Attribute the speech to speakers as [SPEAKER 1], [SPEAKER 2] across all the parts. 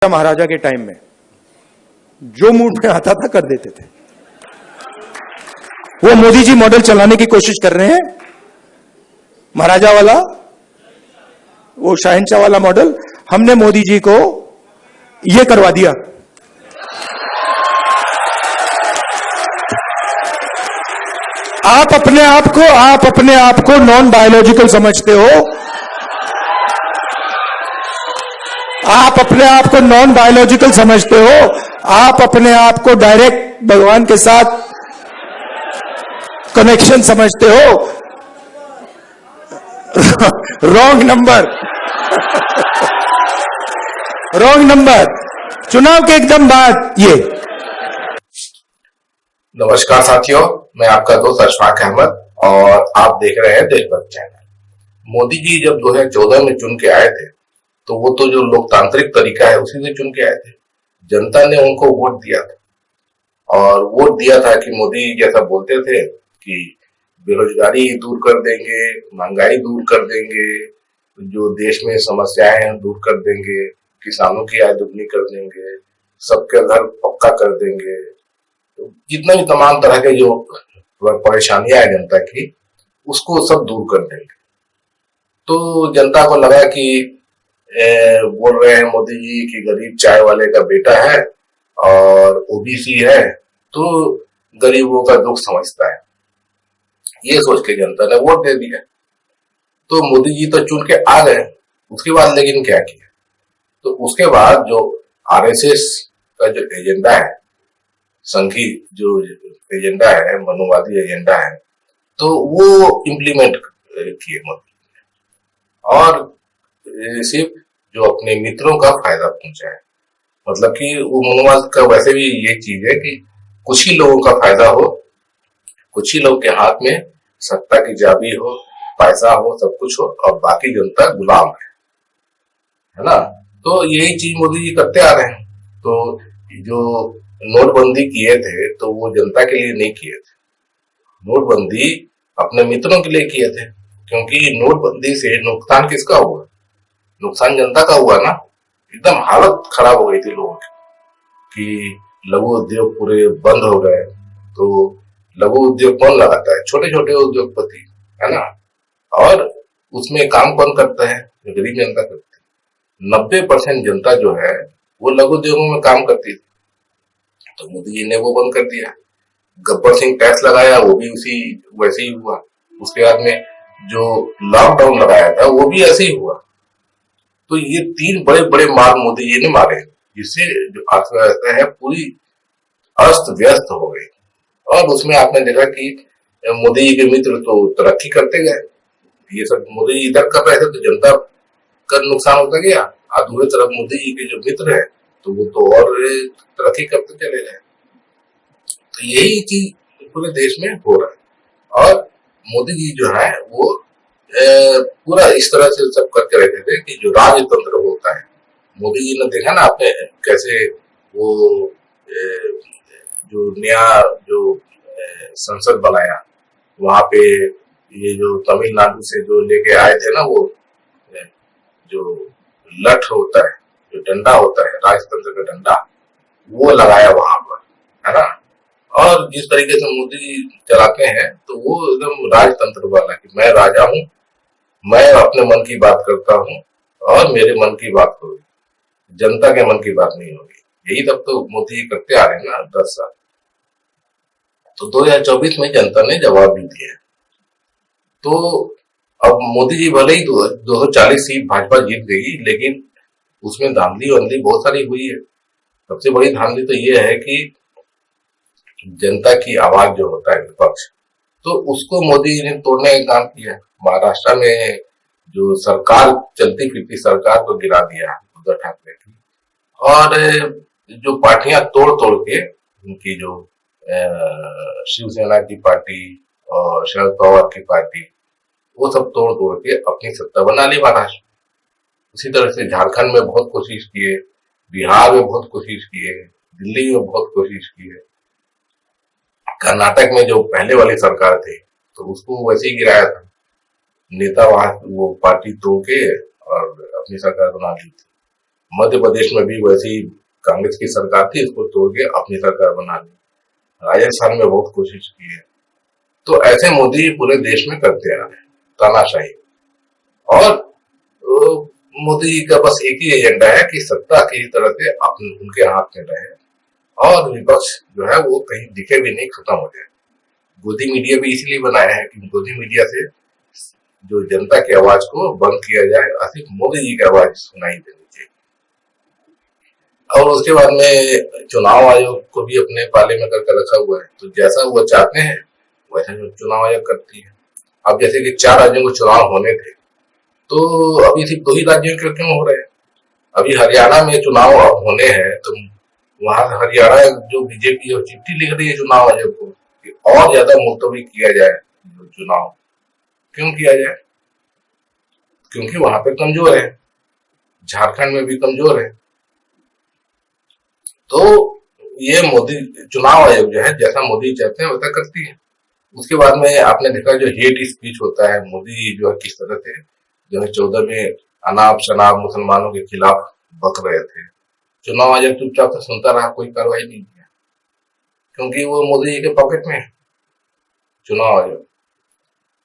[SPEAKER 1] था महाराजा के टाइम में, जो मूड में आता था कर देते थे। वो मोदी जी मॉडल चलाने की कोशिश कर रहे हैं, महाराजा वाला, वो शहंशाह वाला मॉडल। हमने मोदी जी को ये करवा दिया। आप अपने आप को नॉन बायोलॉजिकल समझते हो, आप अपने आप को नॉन बायोलॉजिकल समझते हो, आप अपने आप को डायरेक्ट भगवान के साथ कनेक्शन समझते हो। Wrong number, wrong number. चुनाव के एकदम बाद ये।
[SPEAKER 2] नमस्कार साथियों, मैं आपका दोस्त अशफाक अहमद और आप देख रहे हैं देशभक्त चैनल। मोदी जी जब 2014 में चुन के आए थे तो वो तो जो लोकतांत्रिक तरीका है उसी से चुन के आए थे। जनता ने उनको वोट दिया था और वोट दिया था कि मोदी जैसा बोलते थे कि बेरोजगारी दूर कर देंगे, महंगाई दूर कर देंगे, जो देश में समस्याएं हैं दूर कर देंगे, किसानों की आय दुगनी कर देंगे, सबके घर पक्का कर देंगे, जितना भी तमाम तरह के जो परेशानियां है जनता की उसको सब दूर कर देंगे। तो जनता को लगा कि बोल रहे हैं मोदी जी कि गरीब चाय वाले का बेटा है और ओबीसी है तो गरीबों का दुख समझता है, ये सोच के जनता ने वोट दे दिया। तो मोदी जी तो चुन के आ गए, उसके बाद लेकिन क्या किया? तो उसके बाद जो आरएसएस का जो एजेंडा है, संघी जो एजेंडा है, मनुवादी एजेंडा है, तो वो इम्प्लीमेंट किए मोदी और सिर्फ जो अपने मित्रों का फायदा पहुंचाए। मतलब कि वो मनुवाद का वैसे भी ये चीज है कि कुछ ही लोगों का फायदा हो, कुछ ही लोग के हाथ में सत्ता की चाबी हो, पैसा हो, सब कुछ हो और बाकी जनता गुलाम है ना। तो यही चीज मोदी जी करते आ रहे हैं। तो जो नोटबंदी किए थे तो वो जनता के लिए नहीं किए थे, नोटबंदी अपने मित्रों के लिए किए थे, क्योंकि नोटबंदी से नुकसान किसका हुआ? नुकसान जनता का हुआ ना। एकदम हालत खराब हो गई थी लोगों की कि लघु उद्योग पूरे बंद हो गए। तो लघु उद्योग कौन लगाता है? छोटे छोटे उद्योगपति, है ना। और उसमें काम कौन करता है? गरीब जनता करती है। 90% जनता जो है वो लघु उद्योगों में काम करती थी, तो मोदी जी ने वो बंद कर दिया। गब्बर सिंह टैक्स लगाया, वो भी उसी वैसे ही हुआ। उसके बाद में जो लॉकडाउन लगाया था वो भी ऐसे ही हुआ। तो ये तीन बड़े बड़े मार मोदी जी ने मारे, जिससे जो अर्थव्यवस्था है पूरी अस्त व्यस्त हो गई। और उसमें आपने देखा कि मोदी जी के मित्र तो तरक्की करते गए, ये सब मोदी जी इधर कर रहे थे तो जनता का नुकसान होता गया। और दूसरी तरफ मोदी जी के जो मित्र है तो वो तो और तरक्की करते चले गए। तो यही चीज पूरे देश में हो रहा है और मोदी जी जो है वो पूरा इस तरह से सब करके रहते थे कि जो राजतंत्र होता है, मोदी जी ने देखा ना आपने कैसे वो जो नया जो संसद बनाया, वहां पे ये जो तमिलनाडु से जो लेके आए थे ना, वो जो लठ होता है, जो डंडा होता है, राजतंत्र का डंडा, वो लगाया वहां पर, है ना। और जिस तरीके से मोदी जी चलाते हैं तो वो एकदम राजतंत्र वाला कि मैं राजा हूं, मैं अपने मन की बात करता हूं और मेरे मन की बात होगी, जनता के मन की बात नहीं होगी। यही तब तो मोदी जी करते आ रहे हैं ना 10 साल। तो 2024 में जनता ने जवाब भी दिया। तो अब मोदी जी भले ही 240 सीट भाजपा जीत गई, लेकिन उसमें धांधली वांधली बहुत सारी हुई है। सबसे बड़ी धांधली तो ये है कि जनता की आवाज जो होता है विपक्ष, तो उसको मोदी जी ने तोड़ने का काम किया। महाराष्ट्र में जो सरकार चलती फिरती सरकार को गिरा दिया उद्धव ठाकरे की, और जो पार्टियां तोड़ तोड़ के उनकी जो शिवसेना की पार्टी और शरद पवार की पार्टी, वो सब तोड़ तोड़ के अपनी सत्ता बना ली महाराष्ट्र। उसी तरह से झारखंड में बहुत कोशिश किए, बिहार में बहुत कोशिश किए, दिल्ली में बहुत कोशिश किए, कर्नाटक में जो पहले वाली सरकार थी तो उसको वैसे ही गिराया था। नेता वहां वो पार्टी तोड़ के और अपनी सरकार बना ली थी। मध्य प्रदेश में भी वैसी कांग्रेस की सरकार थी, इसको तोड़ के अपनी सरकार बना ली। राजस्थान में बहुत कोशिश की है। तो ऐसे मोदी पूरे देश में करते आ रहे हैं तानाशाही। और मोदी जी का बस एक ही एजेंडा है कि सत्ता किसी तरह से अपने उनके हाथ में रहे और विपक्ष जो है वो कहीं दिखे भी नहीं, खत्म हो जाए। गोदी मीडिया भी इसलिए बनाया है कि गोदी मीडिया से जो जनता की आवाज को बंद किया जाए और सिर्फ मोदी जी की आवाज सुनाई देनी चाहिए। और उसके बाद में चुनाव आयोग को भी अपने पाले में करके रखा हुआ है, तो जैसा वो चाहते हैं वैसा चुनाव आयोग करती है। अब जैसे कि 4 राज्यों को चुनाव होने थे, तो अभी सिर्फ 2 ही राज्यों के क्यों हो रहे हैं? अभी हरियाणा में चुनाव अब होने हैं, तो वहां हरियाणा जो बीजेपी है चिट्ठी लिख रही है चुनाव आयोग को कि और ज्यादा मुलतवी किया जाए चुनाव। क्यों किया जाए? क्योंकि वहां पे कमजोर है, झारखंड में भी कमजोर है। तो ये मोदी चुनाव आयोग जो है जैसा मोदी चाहते हैं वैसा करती है। उसके बाद में आपने देखा जो हेट स्पीच होता है, मोदी जो है किस तरह से 2014 में अनाप शनाप मुसलमानों के खिलाफ बक रहे थे, चुनाव आयोग चुपचाप से सुनता रहा, कोई कार्रवाई नहीं किया, क्योंकि वो मोदी जी के पॉकेट में है चुनाव आयोग।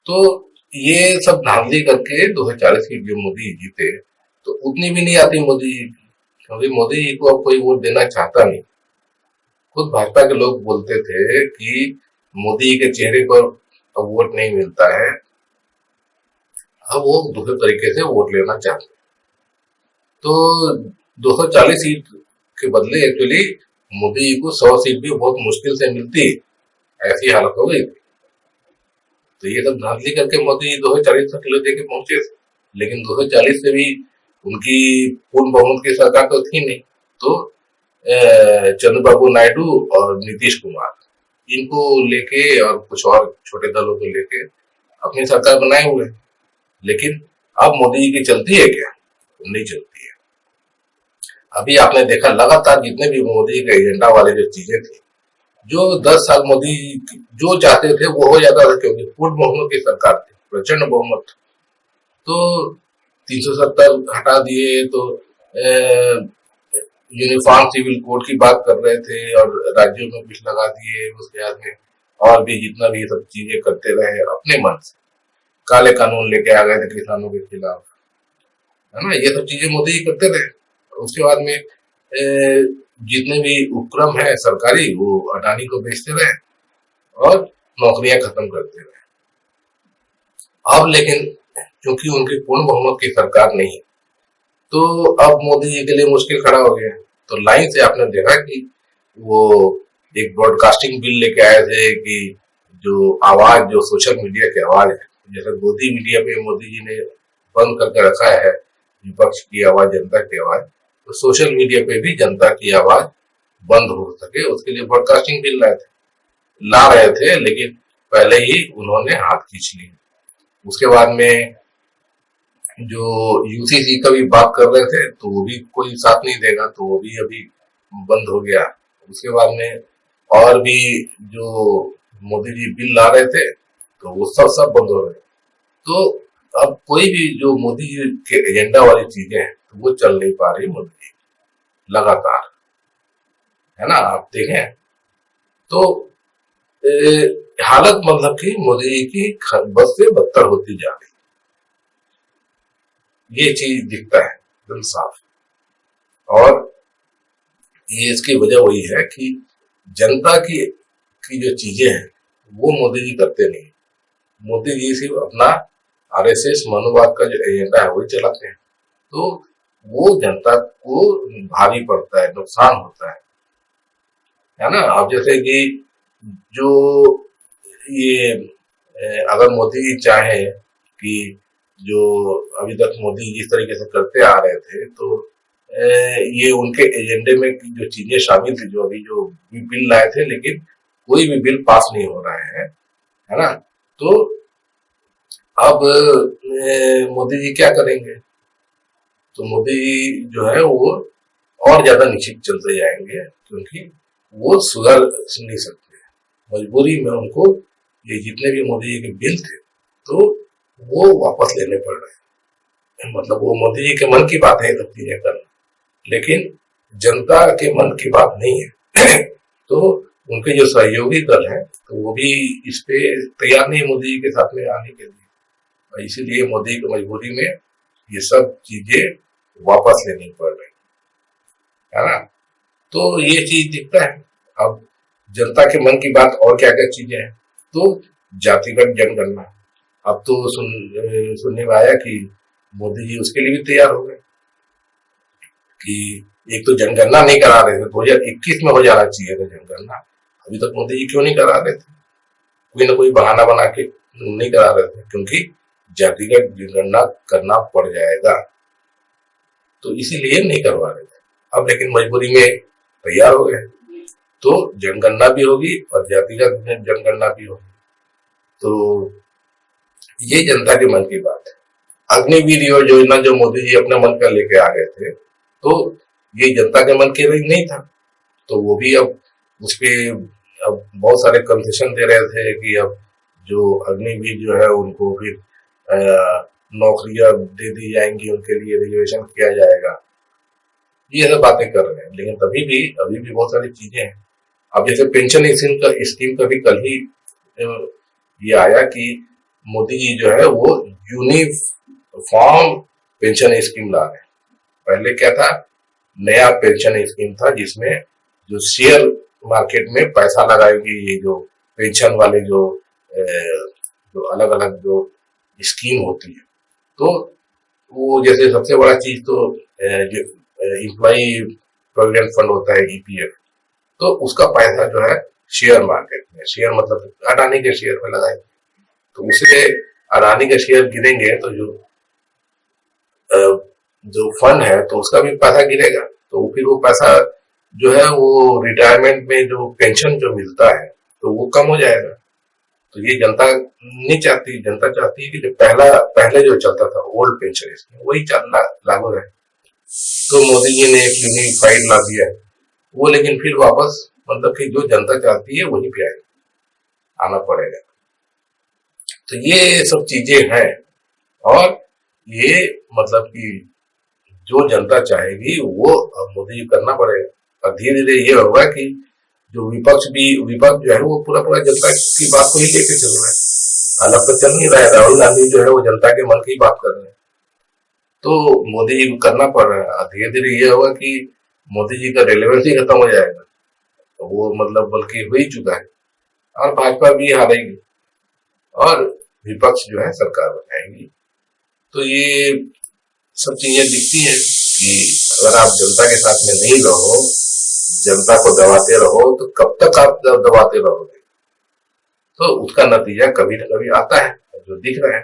[SPEAKER 2] तो ये सब धांधली करके 2040 की जो मोदी जीते, तो उतनी भी नहीं आती मोदी जी की, क्योंकि मोदी जी को अब कोई वोट देना चाहता नहीं। खुद भाजपा के लोग बोलते थे कि मोदी जी के चेहरे पर अब वोट नहीं मिलता है, अब वो दूसरे तरीके से वोट लेना चाहते हैं। तो 240 सीट के बदले एक्चुअली मोदी जी को 100 सीट भी बहुत मुश्किल से मिलती, ऐसी हालत हो गई थी। तो ये सब धांधली करके मोदी जी 240 तक लेके पहुंचे, लेकिन 240 से भी उनकी पूर्ण बहुमत की सरकार तो थी नहीं। तो चंद्रबाबू नायडू और नीतीश कुमार इनको लेके और कुछ और छोटे दलों को लेके अपनी सरकार बनाए हुए, लेकिन अब मोदी जी की चलती है क्या? नहीं चलती है। अभी आपने देखा लगातार जितने भी मोदी के एजेंडा वाले जो चीजें थी, जो 10 साल मोदी जो चाहते थे वो हो जाता था, क्योंकि पूर्ण बहुमत की सरकार थी, प्रचंड बहुमत। तो 370 हटा दिए, तो यूनिफॉर्म सिविल कोड की बात कर रहे थे और राज्यों में कुछ लगा दिए। उसके बाद में और भी जितना भी सब चीजें करते रहे अपने मन से, काले कानून लेके आ गए थे किसानों के खिलाफ, है ना, ये सब चीजें मोदी जी करते रहे। उसके बाद में जितने भी उपक्रम है सरकारी वो अडानी को बेचते रहे और नौकरियां खत्म करते रहे। अब लेकिन क्योंकि उनकी पूर्ण बहुमत की सरकार नहीं, तो अब मोदी जी के लिए मुश्किल खड़ा हो गया। तो लाइन से आपने देखा कि वो एक ब्रॉडकास्टिंग बिल लेके आए थे कि जो आवाज जो सोशल मीडिया की आवाज है, जैसे गोदी मीडिया पे मोदी जी ने बंद करके रखा है विपक्ष की आवाज, जनता की आवाज, तो सोशल मीडिया पे भी जनता की आवाज बंद हो सके उसके लिए ब्रॉडकास्टिंग बिल ला रहे थे, लेकिन पहले ही उन्होंने हाथ खींच लिए। उसके बाद में जो यूसीसी का भी बात कर रहे थे, तो वो भी कोई साथ नहीं देगा, तो वो भी अभी बंद हो गया। उसके बाद में और भी जो मोदी जी बिल ला रहे थे, तो वो सब बंद हो रहे। तो अब कोई भी जो मोदी जी के एजेंडा वाली चीजें हैं, तो वो चल नहीं पा रही मोदी जी लगातार, है ना। आप देखें तो हालत मतलब कि मोदी जी की बद से बदतर होती जा रही, ये चीज दिखता है एकदम साफ। और ये इसकी वजह वही है कि जनता की जो चीजें हैं वो मोदी जी करते नहीं। मोदी जी सिर्फ अपना आरएसएस मनुवाद का जो एजेंडा है वही चलाते हैं, तो वो जनता को भारी पड़ता है, नुकसान होता है ना। अब जैसे कि जो ये अगर मोदी जी चाहे कि जो अभी तक मोदी जिस तरीके से करते आ रहे थे, तो ये उनके एजेंडे में जो चीजें शामिल थी, जो अभी जो बिल लाए थे, लेकिन कोई भी बिल पास नहीं हो रहा है ना। तो अब मोदी जी क्या करेंगे? तो मोदी जी जो है वो और ज्यादा नीचे चलते जाएंगे, क्योंकि वो सुधर नहीं सकते, मजबूरी में उनको ये जितने भी मोदी जी के बिल थे तो वो वापस लेने पड़ रहे हैं। मतलब वो मोदी जी के मन की बात है ये सब चीजें करना, लेकिन जनता के मन की बात नहीं है। तो उनके जो सहयोगी दल हैं तो वो भी इस पे तैयार नहीं है मोदी जी के साथ में आने के लिए, और इसीलिए मोदी की मजबूरी में ये सब चीजें वापस लेनी पड़ रही है ना। तो ये चीज दिखता है। अब जनता के मन की बात और क्या क्या चीजें हैं, तो जातिगत जनगणना, अब तो सुनने में आया कि मोदी जी उसके लिए भी तैयार हो गए कि एक तो जनगणना नहीं करा रहे थे, 2021 में हो जाना चाहिए था जनगणना, अभी तक मोदी जी क्यों नहीं करा रहे थे, कोई ना कोई बहाना बना के नहीं करा रहे थे, क्योंकि जातिगत जनगणना करना पड़ जाएगा, तो इसीलिए नहीं करवा रहे थे। अब लेकिन मजबूरी में तैयार हो गए, तो जनगणना भी होगी और जातिगत जनगणना भी होगी। तो ये जनता के मन की बात है। अग्निवीर योजना जो मोदी जी अपने मन का लेके आ गए थे, तो ये जनता के मन के नहीं था, तो वो भी अब उसपे अब बहुत सारे कंसेशन दे रहे थे कि अब जो अग्निवीर जो है उनको फिर नौकरियां दे दी जाएंगी, उनके लिए रिजर्वेशन किया जाएगा, ये सब बातें कर रहे हैं। लेकिन अभी भी बहुत सारी चीजें हैं। अब जैसे पेंशन स्कीम का भी कल ही ये आया कि मोदी जी जो है वो यूनिफॉर्म पेंशन स्कीम ला रहे हैं। पहले क्या था, नया पेंशन स्कीम था जिसमें जो शेयर मार्केट में पैसा लगाएगी, ये जो पेंशन वाले जो अलग अलग जो स्कीम होती है, तो वो जैसे सबसे बड़ा चीज तो जो एम्प्लॉई प्रोविडेंट फंड होता है, ईपीएफ, तो उसका पैसा जो है शेयर मार्केट में, शेयर मतलब अडानी के शेयर में लगाएंगे, तो उसे अडानी के शेयर गिरेंगे तो जो फंड है तो उसका भी पैसा गिरेगा, तो फिर वो पैसा जो है वो रिटायरमेंट में जो पेंशन जो मिलता है तो वो कम हो जाएगा। तो ये जनता नहीं चाहती, जनता चाहती है कि जो पहले जो चलता था ओल्ड पेंशन स्कीम वही चलना लागू रहे। तो मोदी जी ने एक यूनिफाइड ला दिया है वो, लेकिन फिर वापस मतलब कि जो जनता चाहती है वही पे आना पड़ेगा। तो ये सब चीजें हैं, और ये मतलब कि जो जनता चाहेगी वो मोदी जी करना पड़ेगा, और धीरे धीरे ये होगा कि जो विपक्ष जो है वो पूरा जनता की बात को ही लेके चल रहा है, अलग तो चल नहीं रहा है। राहुल गांधी जो है वो जनता के मन की बात कर रहे हैं, तो मोदी जी को करना पड़ रहा है। धीरे धीरे ये होगा कि मोदी जी का रेलेवेंस ही खत्म हो जाएगा, तो वो मतलब बल्कि हो ही चुका है, और भाजपा भी हारेगी और विपक्ष जो है सरकार बनाएगी। तो ये सब चीजें दिखती हैं कि अगर आप जनता के साथ में नहीं रहो, जनता को दबाते रहो, तो कब तक आप दबाते रहोगे, तो उसका नतीजा कभी न कभी आता है, जो दिख रहा है।